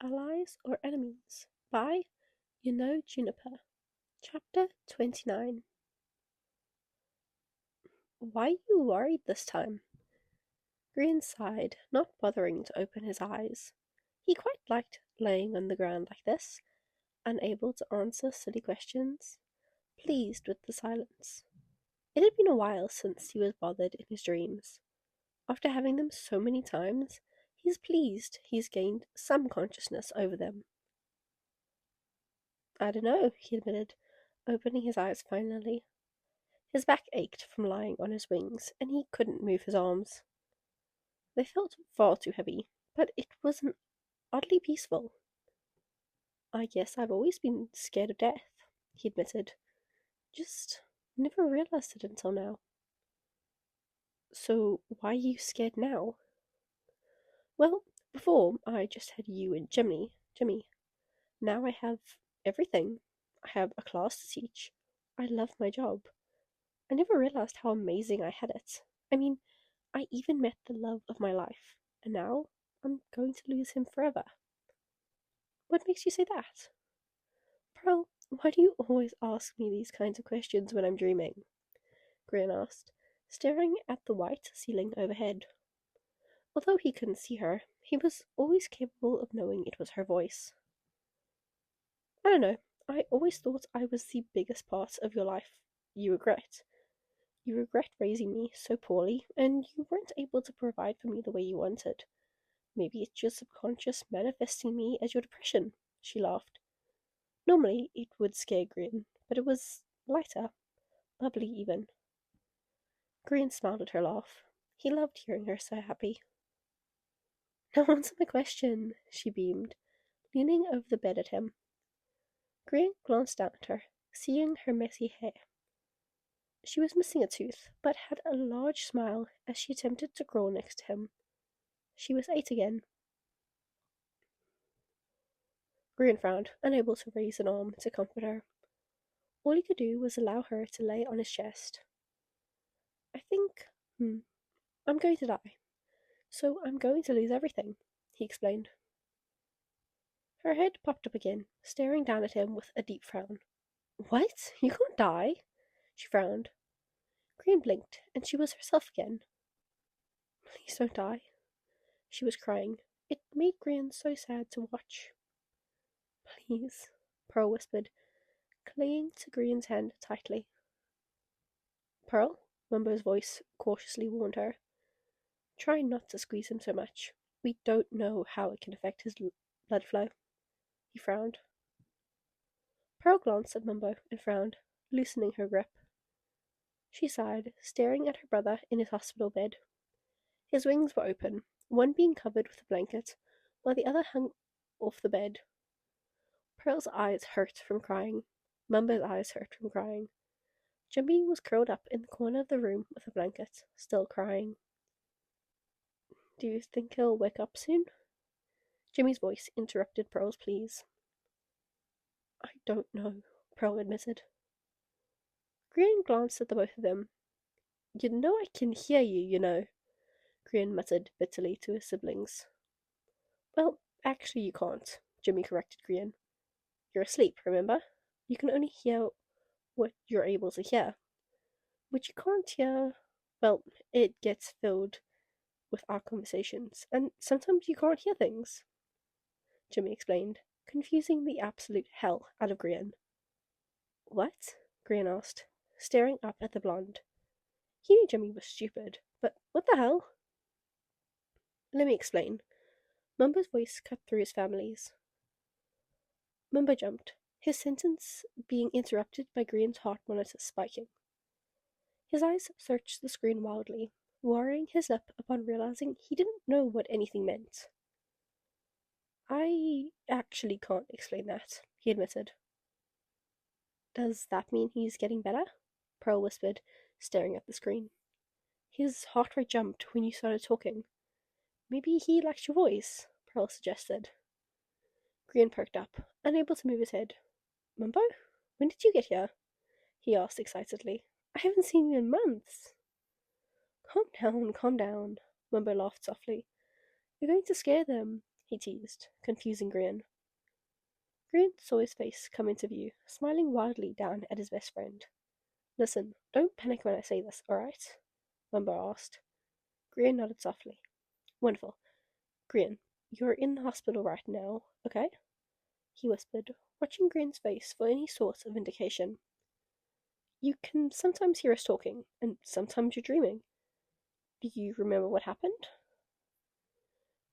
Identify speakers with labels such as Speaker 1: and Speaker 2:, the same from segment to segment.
Speaker 1: Allies or Enemies by Juniper. Chapter 29. Why are you worried this time? Green sighed, not bothering to open his eyes. He quite liked laying on the ground like this, unable to answer silly questions, pleased with the silence. It had been a while since he was bothered in his dreams. After having them so many times, he's pleased he's gained some consciousness over them. I don't know, he admitted, opening his eyes finally. His back ached from lying on his wings, and he couldn't move his arms. They felt far too heavy, but it was oddly peaceful. I guess I've always been scared of death, he admitted. Just never realized it until now. So why are you scared now? Well, before I just had you and Jimmy. Now I have everything. I have a class to teach. I love my job. I never realized how amazing I had it. I mean, I even met the love of my life, and now I'm going to lose him forever. What makes you say that? Pearl, why do you always ask me these kinds of questions when I'm dreaming? Gran asked, staring at the white ceiling overhead. Although he couldn't see her, he was always capable of knowing it was her voice. I don't know, I always thought I was the biggest part of your life you regret. You regret raising me so poorly, and you weren't able to provide for me the way you wanted. Maybe it's your subconscious manifesting me as your depression, she laughed. Normally it would scare Green, but it was lighter, bubbly even. Green smiled at her laugh. He loved hearing her so happy. Now answer my question, she beamed, leaning over the bed at him. Green glanced down at her, seeing her messy hair. She was missing a tooth, but had a large smile as she attempted to crawl next to him. She was 8 again. Green frowned, unable to raise an arm to comfort her. All he could do was allow her to lay on his chest. I think, I'm going to die. So I'm going to lose everything, he explained. Her head popped up again, staring down at him with a deep frown. What? You can't die? She frowned. Green blinked, and she was herself again. Please don't die. She was crying. It made Green so sad to watch. Please, Pearl whispered, clinging to Green's hand tightly. Pearl, Mumbo's voice cautiously warned her. Try not to squeeze him so much. We don't know how it can affect his blood flow. He frowned. Pearl glanced at Mumbo and frowned, loosening her grip. She sighed, staring at her brother in his hospital bed. His wings were open, one being covered with a blanket, while the other hung off the bed. Pearl's eyes hurt from crying. Mumbo's eyes hurt from crying. Jimmy was curled up in the corner of the room with a blanket, still crying. Do you think he'll wake up soon? Jimmy's voice interrupted Pearl's pleas. I don't know, Pearl admitted. Green glanced at the both of them. You know I can hear you, you know, Green muttered bitterly to his siblings. Well, actually you can't, Jimmy corrected Green. You're asleep, remember? You can only hear what you're able to hear. What you can't hear, well, it gets filled with our conversations, and sometimes you can't hear things, Jimmy explained, confusing the absolute hell out of Green. What? Green asked, staring up at the blonde. He knew Jimmy was stupid, but what the hell? Let me explain. Mumbo's voice cut through his family's. Mumbo jumped, his sentence being interrupted by Green's heart monitor spiking. His eyes searched the screen wildly, worrying his lip upon realizing he didn't know what anything meant. I actually can't explain that, he admitted. Does that mean he's getting better? Pearl whispered, staring at the screen. His heart rate jumped when you started talking. Maybe he liked your voice, Pearl suggested. Green perked up, unable to move his head. Mumbo? When did you get here? He asked excitedly. I haven't seen you in months. Calm down, Mumbo laughed softly. You're going to scare them, he teased, confusing Grian. Grian saw his face come into view, smiling wildly down at his best friend. Listen, don't panic when I say this, alright? Mumbo asked. Grian nodded softly. Wonderful. Grian, you're in the hospital right now, okay? He whispered, watching Grian's face for any sort of indication. You can sometimes hear us talking, and sometimes you're dreaming. Do you remember what happened?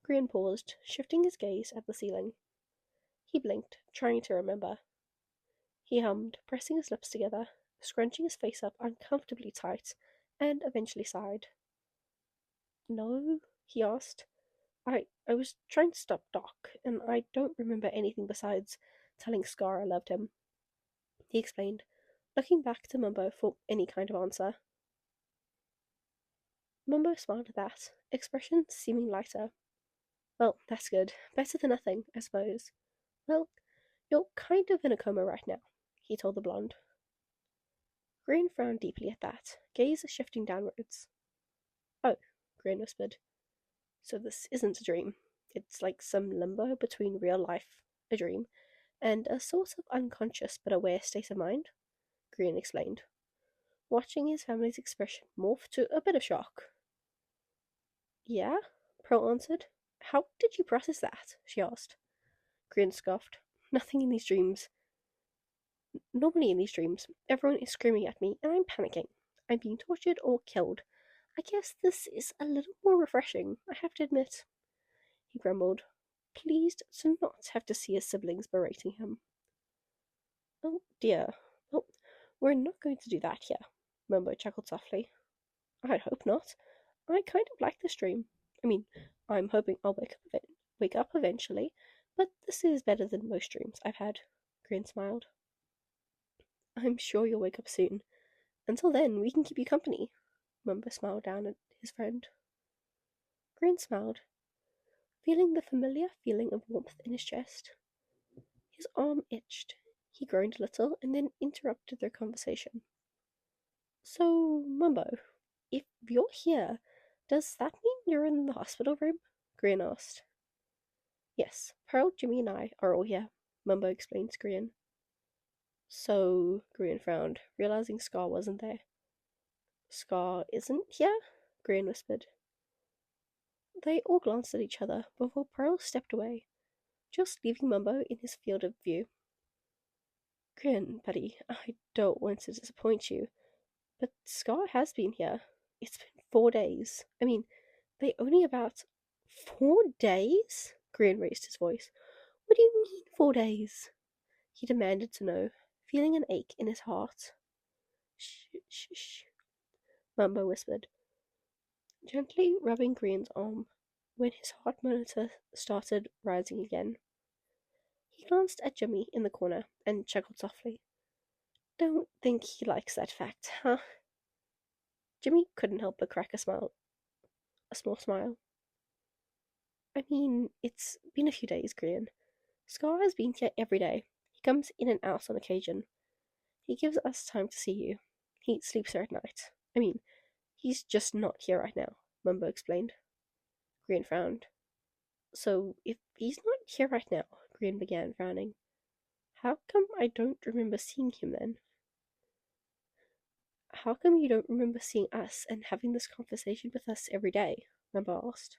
Speaker 1: Grian paused, shifting his gaze at the ceiling. He blinked, trying to remember. He hummed, pressing his lips together, scrunching his face up uncomfortably tight, and eventually sighed. No? He asked. I was trying to stop Doc, and I don't remember anything besides telling Scar I loved him. He explained, looking back to Mumbo for any kind of answer. Mumbo smiled at that, expression seeming lighter. Well, that's good. Better than nothing, I suppose. Well, you're kind of in a coma right now, he told the blonde. Grian frowned deeply at that, gaze shifting downwards. Oh, Grian whispered. So this isn't a dream. It's like some limbo between real life, a dream, and a sort of unconscious but aware state of mind, Grian explained, watching his family's expression morph to a bit of shock. Yeah? Pearl answered. How did you process that? She asked. Grian scoffed. Nothing in these dreams. Normally in these dreams, everyone is screaming at me and I'm panicking. I'm being tortured or killed. I guess this is a little more refreshing, I have to admit. He grumbled, pleased to not have to see his siblings berating him. Oh dear. Well, we're not going to do that here, Mumbo chuckled softly. I'd hope not. I kind of like this dream. I mean, I'm hoping I'll wake up eventually, but this is better than most dreams I've had. Grian smiled. I'm sure you'll wake up soon. Until then, we can keep you company. Mumbo smiled down at his friend. Grian smiled, feeling the familiar feeling of warmth in his chest. His arm itched. He groaned a little and then interrupted their conversation. So, Mumbo, if you're here, does that mean you're in the hospital room? Grian asked. Yes, Pearl, Jimmy, and I are all here, Mumbo explained to Grian. So, Grian frowned, realizing Scar wasn't there. Scar isn't here? Grian whispered. They all glanced at each other before Pearl stepped away, just leaving Mumbo in his field of view. Grian, buddy, I don't want to disappoint you, but Scar has been here. It's been 4 days. I mean, they only about 4 days? Grian raised his voice. What do you mean 4 days? He demanded to know, feeling an ache in his heart. Shh, shh, shh, Mumbo whispered, gently rubbing Grian's arm when his heart monitor started rising again. He glanced at Jimmy in the corner and chuckled softly. Don't think he likes that fact, huh? Jimmy couldn't help but crack a small smile. I mean, it's been a few days, Grian. Scar has been here every day. He comes in and out on occasion. He gives us time to see you. He sleeps here at night. I mean, he's just not here right now, Mumbo explained. Grian frowned. So, if he's not here right now, Grian began, frowning, how come I don't remember seeing him then? How come you don't remember seeing us and having this conversation with us every day? Mumbo asked.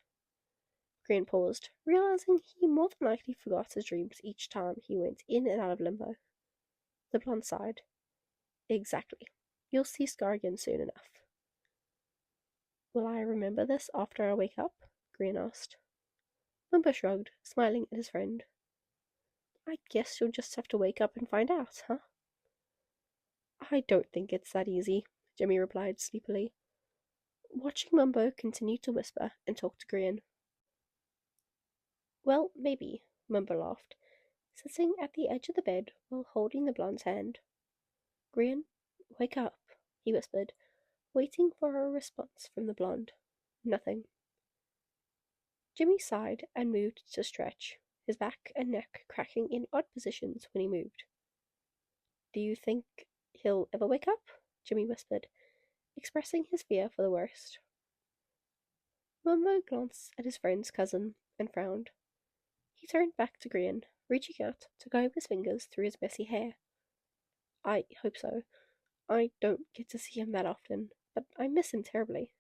Speaker 1: Grian paused, realizing he more than likely forgot his dreams each time he went in and out of limbo. The blonde sighed. Exactly. You'll see Scar again soon enough. Will I remember this after I wake up? Grian asked. Mumbo shrugged, smiling at his friend. I guess you'll just have to wake up and find out, huh? I don't think it's that easy, Jimmy replied sleepily, watching Mumbo continue to whisper and talk to Grian. Well, maybe, Mumbo laughed, sitting at the edge of the bed while holding the blonde's hand. Grian, wake up, he whispered, waiting for a response from the blonde. Nothing. Jimmy sighed and moved to stretch, his back and neck cracking in odd positions when he moved. Do you think he'll ever wake up? Jimmy whispered, expressing his fear for the worst. Mumbo glanced at his friend's cousin and frowned. turned back to Grian, reaching out to comb his fingers through his messy hair. I hope so. I don't get to see him that often, but I miss him terribly.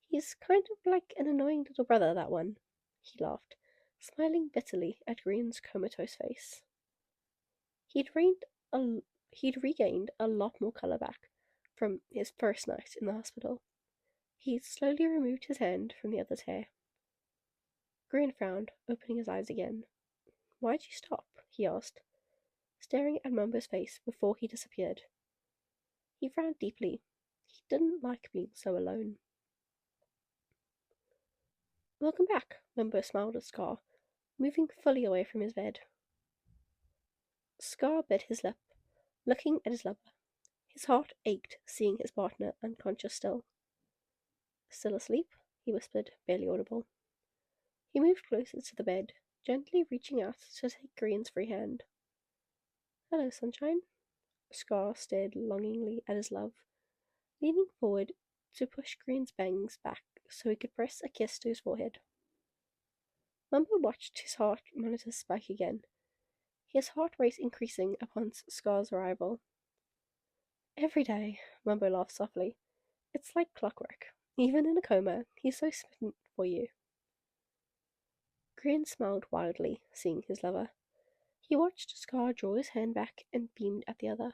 Speaker 1: He's kind of like an annoying little brother, that one. He laughed, smiling bitterly at Grian's comatose face. He'd, a, he'd regained a lot more colour back from his first night in the hospital. He slowly removed his hand from the other's hair. Grian frowned, opening his eyes again. Why'd you stop? He asked, staring at Mumbo's face before he disappeared. He frowned deeply. He didn't like being so alone. Welcome back, Mumbo smiled at Scar, moving fully away from his bed. Scar bit his lip, looking at his lover. His heart ached, seeing his partner unconscious still. Still asleep? He whispered, barely audible. He moved closer to the bed, gently reaching out to take Grian's free hand. Hello, sunshine. Scar stared longingly at his love, leaning forward to push Grian's bangs back so he could press a kiss to his forehead. Mumbo watched his heart monitor spike again, his heart rate increasing upon Scar's arrival. Every day, Mumbo laughed softly. It's like clockwork. Even in a coma, he's so smitten for you. Grian smiled wildly, seeing his lover. He watched Scar draw his hand back and beamed at the other.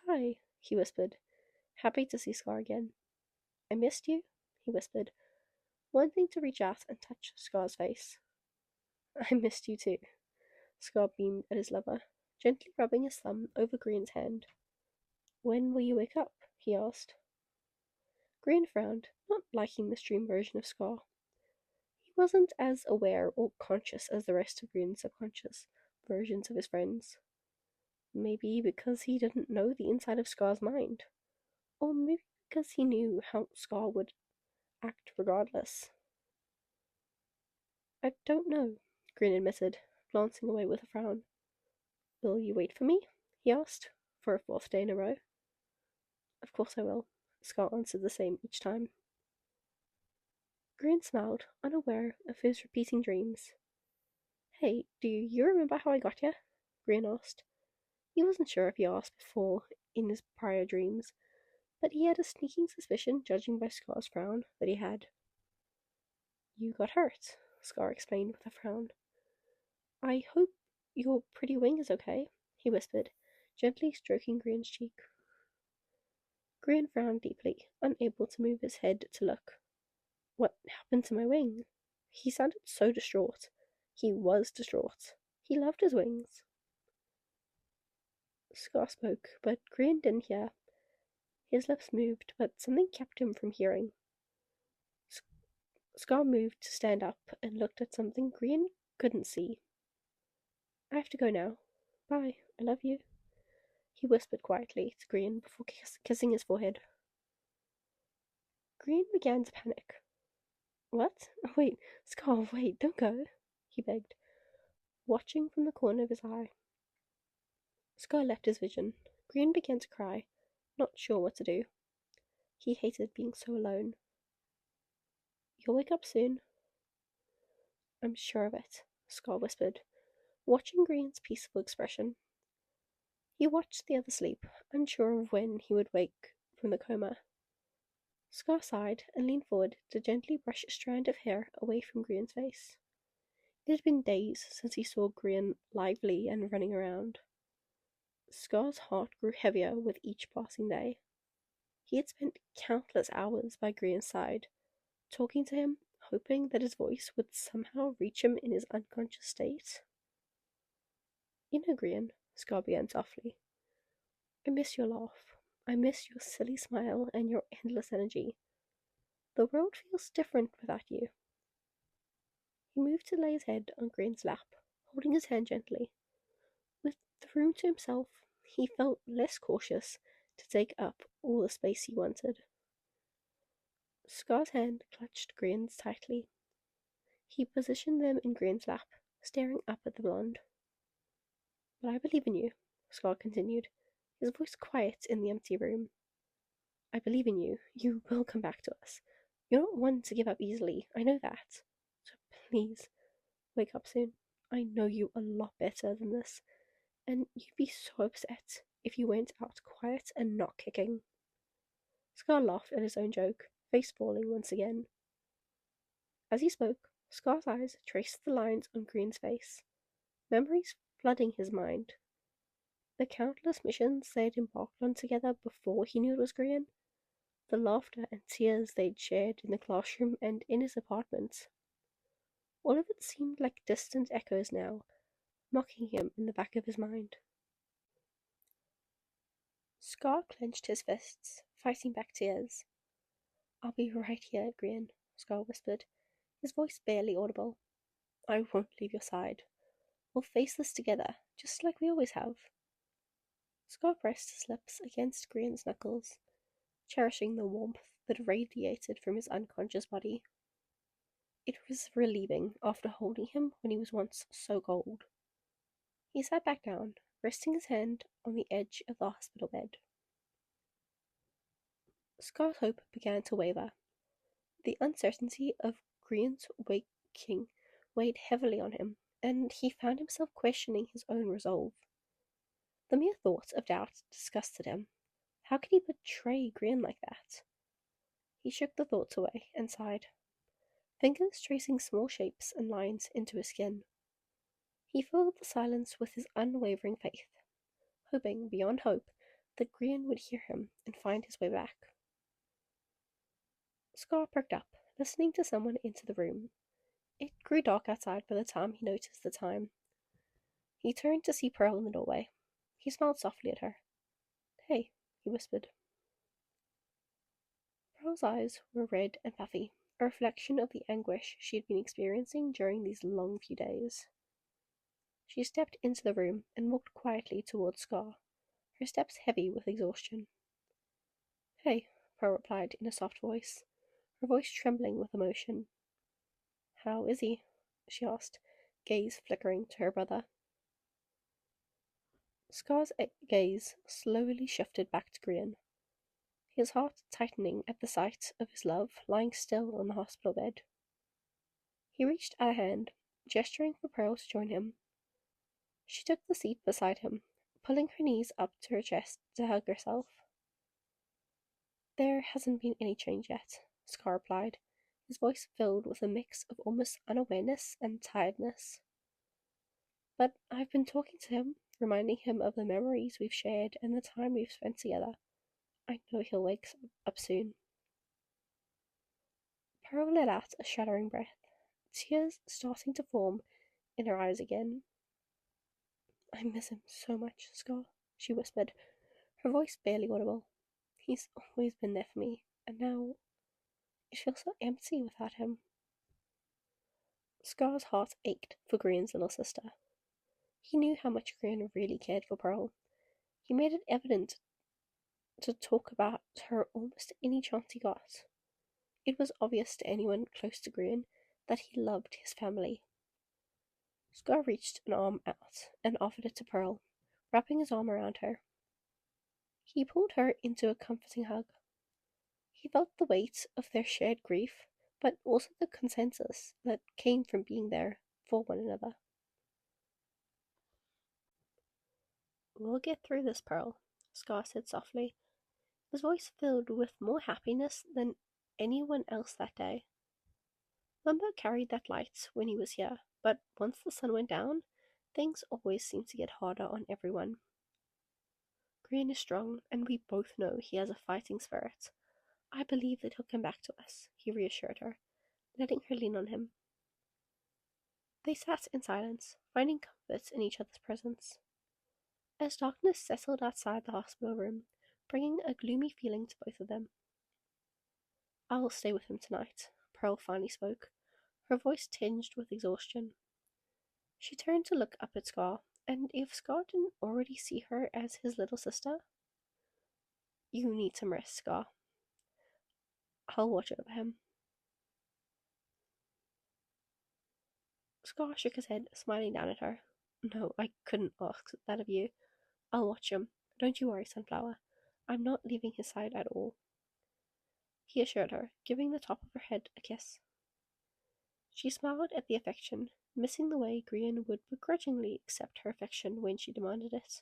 Speaker 1: Hi, he whispered, happy to see Scar again. I missed you, he whispered, wanting to reach out and touch Scar's face. I missed you too. Scar beamed at his lover, gently rubbing his thumb over Grian's hand. When will you wake up? He asked. Grian frowned, not liking this dream version of Scar. He wasn't as aware or conscious as the rest of Grian's subconscious versions of his friends. Maybe because he didn't know the inside of Scar's mind. Or maybe because he knew how Scar would act regardless. I don't know, Grian admitted, glancing away with a frown. Will you wait for me? He asked, for a fourth day in a row. Of course I will, Scar answered the same each time. Grian smiled, unaware of his repeating dreams. Hey, do you remember how I got here? Grian asked. He wasn't sure if he asked before in his prior dreams, but he had a sneaking suspicion, judging by Scar's frown, that he had. You got hurt, Scar explained with a frown. I hope your pretty wing is okay, he whispered, gently stroking Grian's cheek. Grian frowned deeply, unable to move his head to look. What happened to my wing? He sounded so distraught. He was distraught. He loved his wings. Scar spoke, but Grian didn't hear. His lips moved, but something kept him from hearing. Scar moved to stand up and looked at something Grian couldn't see. I have to go now. Bye, I love you, he whispered quietly to Grian before kissing his forehead. Grian began to panic. What? Wait, Scar, wait, don't go, he begged, watching from the corner of his eye. Scar left his vision. Grian began to cry, not sure what to do. He hated being so alone. You'll wake up soon. I'm sure of it, Scar whispered, watching Grian's peaceful expression. He watched the other sleep, unsure of when he would wake from the coma. Scar sighed and leaned forward to gently brush a strand of hair away from Grian's face. It had been days since he saw Grian lively and running around. Scar's heart grew heavier with each passing day. He had spent countless hours by Grian's side, talking to him, hoping that his voice would somehow reach him in his unconscious state. You know, Grian, Scar began softly, I miss your laugh. I miss your silly smile and your endless energy. The world feels different without you. He moved to lay his head on Grian's lap, holding his hand gently. With the room to himself, he felt less cautious to take up all the space he wanted. Scar's hand clutched Grian's tightly. He positioned them in Grian's lap, staring up at the blonde. But I believe in you, Scar continued, his voice quiet in the empty room. I believe in you. You will come back to us. You're not one to give up easily. I know that. So please, Wake up soon. I know you a lot better than this, and you'd be so upset if you went out quiet and not kicking. Scar laughed at his own joke, face falling once again. As he spoke, Scar's eyes traced the lines on Green's face, memories flooding his mind. The countless missions they had embarked on together before he knew it was Green, the laughter and tears they'd shared in the classroom and in his apartment. All of it seemed like distant echoes now, mocking him in the back of his mind. Scar clenched his fists, fighting back tears. I'll be right here, Green, Scar whispered, his voice barely audible. I won't leave your side. We'll face this together, just like we always have. Scar pressed his lips against Green's knuckles, cherishing the warmth that radiated from his unconscious body. It was relieving after holding him when he was once so cold. He sat back down, resting his hand on the edge of the hospital bed. Scar's hope began to waver. The uncertainty of Green's waking weighed heavily on him, and he found himself questioning his own resolve. The mere thought of doubt disgusted him. How could he betray Green like that? He shook the thoughts away and sighed, fingers tracing small shapes and lines into his skin. He filled the silence with his unwavering faith, hoping beyond hope that Green would hear him and find his way back. Scar perked up, listening to someone enter the room. It grew dark outside by the time he noticed the time. He turned to see Pearl in the doorway. He smiled softly at her. Hey, he whispered. Pearl's eyes were red and puffy, a reflection of the anguish she had been experiencing during these long few days. She stepped into the room and walked quietly towards Scar, her steps heavy with exhaustion. Hey, Pearl replied in a soft voice, her voice trembling with emotion. How is he? She asked, gaze flickering to her brother. Scar's gaze slowly shifted back to Green, his heart tightening at the sight of his love lying still on the hospital bed. He reached out a hand, gesturing for Pearl to join him. She took the seat beside him, pulling her knees up to her chest to hug herself. There hasn't been any change yet, Scar replied, his voice filled with a mix of almost unawareness and tiredness. But I've been talking to him, reminding him of the memories we've shared and the time we've spent together. I know he'll wake up soon. Pearl let out a shuddering breath, tears starting to form in her eyes again. I miss him so much, Scar, she whispered, her voice barely audible. He's always been there for me, and now it feels so empty without him. Scar's heart ached for Green's little sister. He knew how much Green really cared for Pearl. He made it evident to talk about her almost any chance he got. It was obvious to anyone close to Green that he loved his family. Scar reached an arm out and offered it to Pearl, wrapping his arm around her. He pulled her into a comforting hug. He felt the weight of their shared grief, but also the consensus that came from being there for one another. We'll get through this, Pearl, Scar said softly, his voice filled with more happiness than anyone else that day. Mumbo carried that light when he was here, but once the sun went down, things always seemed to get harder on everyone. Green is strong, and we both know he has a fighting spirit. I believe that he'll come back to us, he reassured her, letting her lean on him. They sat in silence, finding comfort in each other's presence. As darkness settled outside the hospital room, bringing a gloomy feeling to both of them. I'll stay with him tonight, Pearl finally spoke, her voice tinged with exhaustion. She turned to look up at Scar, and if Scar didn't already see her as his little sister, you need some rest, Scar. I'll watch over him. Scar shook his head, smiling down at her. No, I couldn't ask that of you. I'll watch him. Don't you worry, Sunflower. I'm not leaving his side at all, he assured her, giving the top of her head a kiss. She smiled at the affection, missing the way Grian would begrudgingly accept her affection when she demanded it.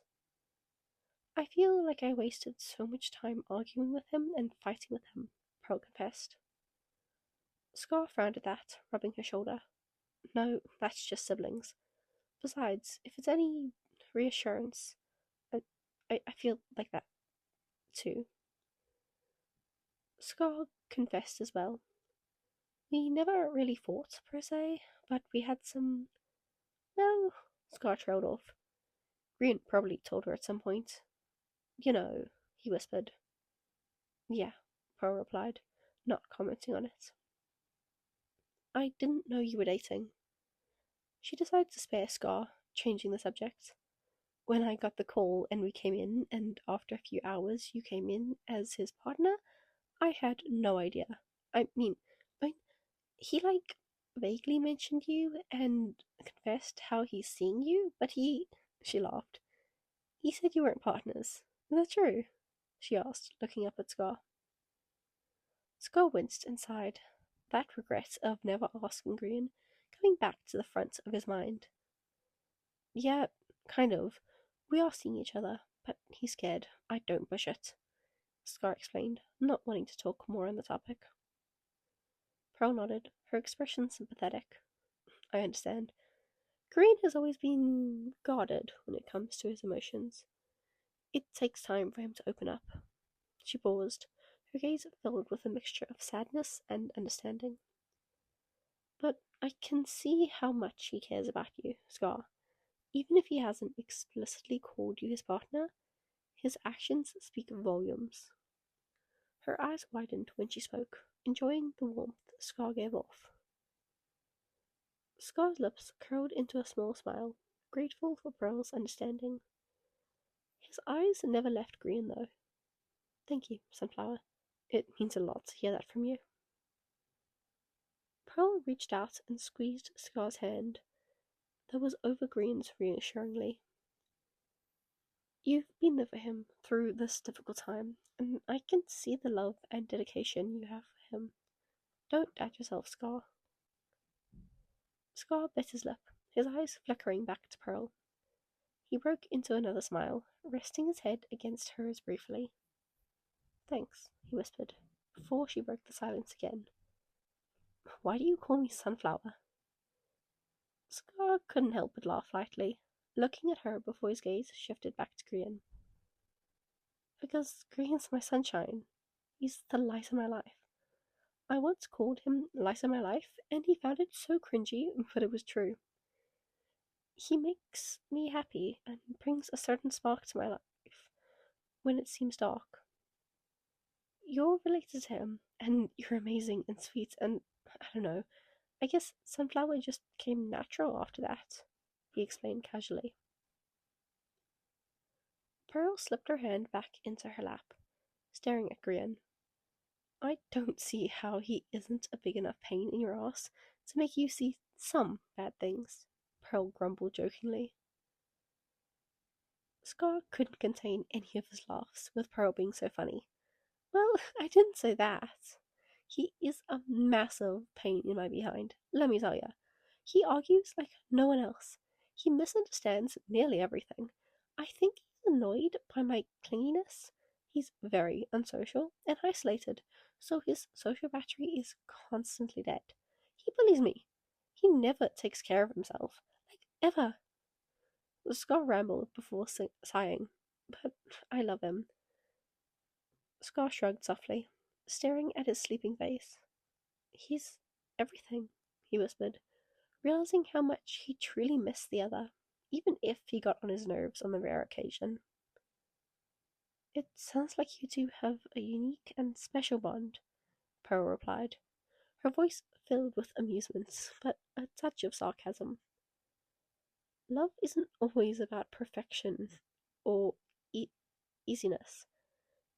Speaker 1: I feel like I wasted so much time arguing with him and fighting with him, Pearl confessed. Scar frowned at that, rubbing her shoulder. No, that's just siblings. Besides, if it's any reassurance, I feel like that too. Scar confessed as well. We never really fought, per se, but we had some. Well, Scar trailed off. Grian probably told her at some point. You know, he whispered. Yeah, Pearl replied, not commenting on it. I didn't know you were dating. She decided to spare Scar, changing the subject. When I got the call and we came in, and after a few hours you came in as his partner, I had no idea. I mean, he vaguely mentioned you and confessed how he's seeing you, but he. She laughed. He said you weren't partners. Is that true? She asked, looking up at Scar. Scar winced and sighed. That regret of never asking Grian coming back to the front of his mind. Yeah, kind of. We are seeing each other, but he's scared. I don't push it, Scar explained, not wanting to talk more on the topic. Pearl nodded, her expression sympathetic. I understand. Green has always been guarded when it comes to his emotions. It takes time for him to open up. She paused, her gaze filled with a mixture of sadness and understanding. But I can see how much he cares about you, Scar. Even if he hasn't explicitly called you his partner, his actions speak volumes. Her eyes widened when she spoke, enjoying the warmth Scar gave off. Scar's lips curled into a small smile, grateful for Pearl's understanding. His eyes never left Green, though. Thank you, Sunflower. It means a lot to hear that from you. Pearl reached out and squeezed Scar's hand, that was over Green's reassuringly. You've been there for him through this difficult time, and I can see the love and dedication you have for him. Don't doubt yourself, Scar. Scar bit his lip, his eyes flickering back to Pearl. He broke into another smile, resting his head against hers briefly. Thanks, he whispered, before she broke the silence again. Why do you call me Sunflower? Scar couldn't help but laugh lightly, looking at her before his gaze shifted back to Grian. Because Grian's my sunshine. He's the light of my life. I once called him light of my life, and he found it so cringy, but it was true. He makes me happy and brings a certain spark to my life when it seems dark. You're related to him, and you're amazing and sweet, and I don't know, I guess Sunflower just came natural after that, he explained casually. Pearl slipped her hand back into her lap, staring at Grian. I don't see how he isn't a big enough pain in your ass to make you see some bad things, Pearl grumbled jokingly. Scar couldn't contain any of his laughs, with Pearl being so funny. Well, I didn't say that. He is a massive pain in my behind, let me tell you. He argues like no one else. He misunderstands nearly everything. I think he's annoyed by my clinginess. He's very unsocial and isolated, so his social battery is constantly dead. He bullies me. He never takes care of himself. Like, ever. Scar rambled before sighing. But I love him. Scar shrugged softly, staring at his sleeping face. He's everything, he whispered, realizing how much he truly missed the other, even if he got on his nerves on the rare occasion. It sounds like you two have a unique and special bond, Pearl replied, her voice filled with amusement, but a touch of sarcasm. Love isn't always about perfection or easiness.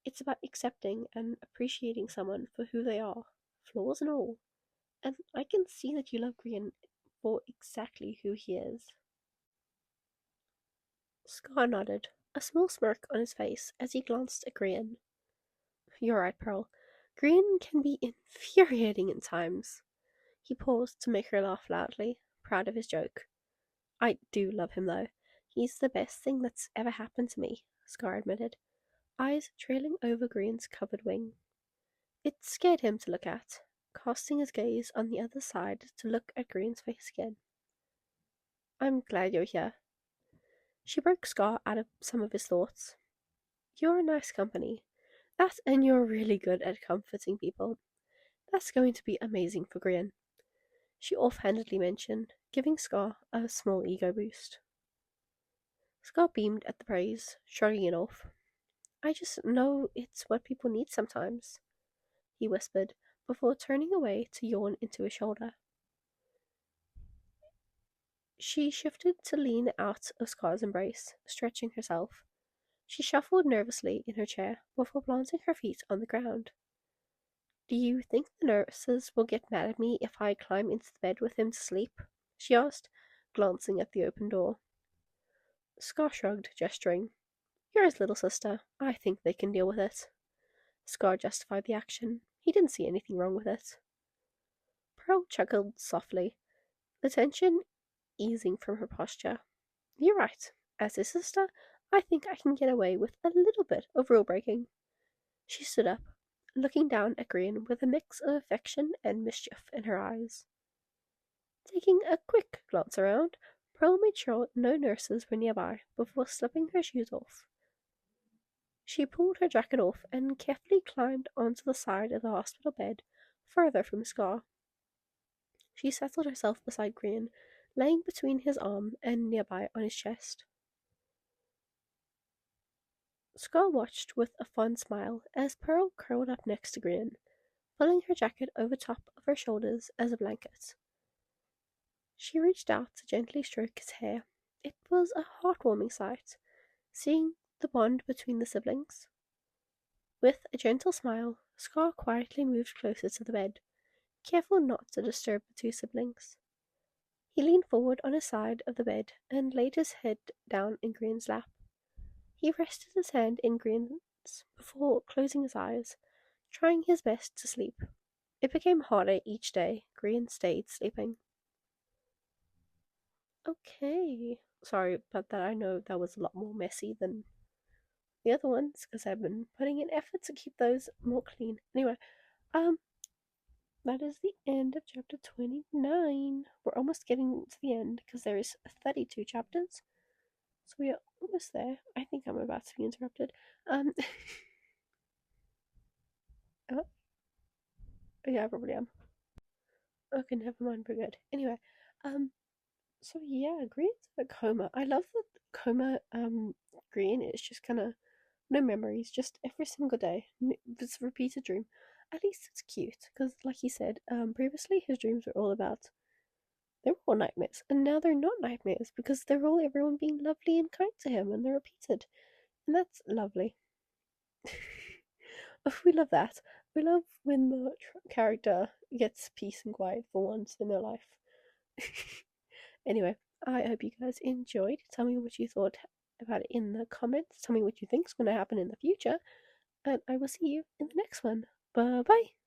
Speaker 1: It's about accepting and appreciating someone for who they are, flaws and all. And I can see that you love Grian for exactly who he is. Scar nodded, a small smirk on his face as he glanced at Grian. You're right, Pearl. Grian can be infuriating at times. He paused to make her laugh loudly, proud of his joke. I do love him though. He's the best thing that's ever happened to me, Scar admitted, eyes trailing over Green's covered wing. It scared him to look at, casting his gaze on the other side to look at Green's face again. I'm glad you're here. She broke Scar out of some of his thoughts. You're a nice company. That and you're really good at comforting people. That's going to be amazing for Green, she offhandedly mentioned, giving Scar a small ego boost. Scar beamed at the praise, shrugging it off. I just know it's what people need sometimes, he whispered, before turning away to yawn into his shoulder. She shifted to lean out of Scar's embrace, stretching herself. She shuffled nervously in her chair before planting her feet on the ground. Do you think the nurses will get mad at me if I climb into the bed with him to sleep? She asked, glancing at the open door. Scar shrugged, gesturing. You're his little sister. I think they can deal with it. Scar justified the action. He didn't see anything wrong with it. Pearl chuckled softly, the tension easing from her posture. You're right. As his sister, I think I can get away with a little bit of rule breaking. She stood up, looking down at Green with a mix of affection and mischief in her eyes. Taking a quick glance around, Pearl made sure no nurses were nearby before slipping her shoes off. She pulled her jacket off and carefully climbed onto the side of the hospital bed, further from Scar. She settled herself beside Green, laying between his arm and nearby on his chest. Scar watched with a fond smile as Pearl curled up next to Green, pulling her jacket over top of her shoulders as a blanket. She reached out to gently stroke his hair. It was a heartwarming sight, seeing the bond between the siblings. With a gentle smile, Scar quietly moved closer to the bed, careful not to disturb the two siblings. He leaned forward on his side of the bed and laid his head down in Green's lap. He rested his hand in Green's before closing his eyes, trying his best to sleep. It became harder each day. Green stayed sleeping. Okay. Sorry about that. I know that was a lot more messy than the other ones because I've been putting in effort to keep those more clean. Anyway, that is the end of chapter 29. We're almost getting to the end because there is 32 chapters. So we are almost there. I think I'm about to be interrupted. Oh, yeah, I probably am. Okay, never mind, we're good. Anyway, so yeah, Green's in a coma. I love that coma, Green is just kind of no memories, just every single day. It's a repeated dream. At least it's cute, because like he said, previously his dreams were all about, they were all nightmares, and now they're not nightmares because they're all everyone being lovely and kind to him, and they're repeated, and that's lovely. We love that. We love when the character gets peace and quiet for once in their life. Anyway, I hope you guys enjoyed. Tell me what you thought about it in the comments. Tell me what you think is going to happen in the future. And I will see you in the next one. Bye bye.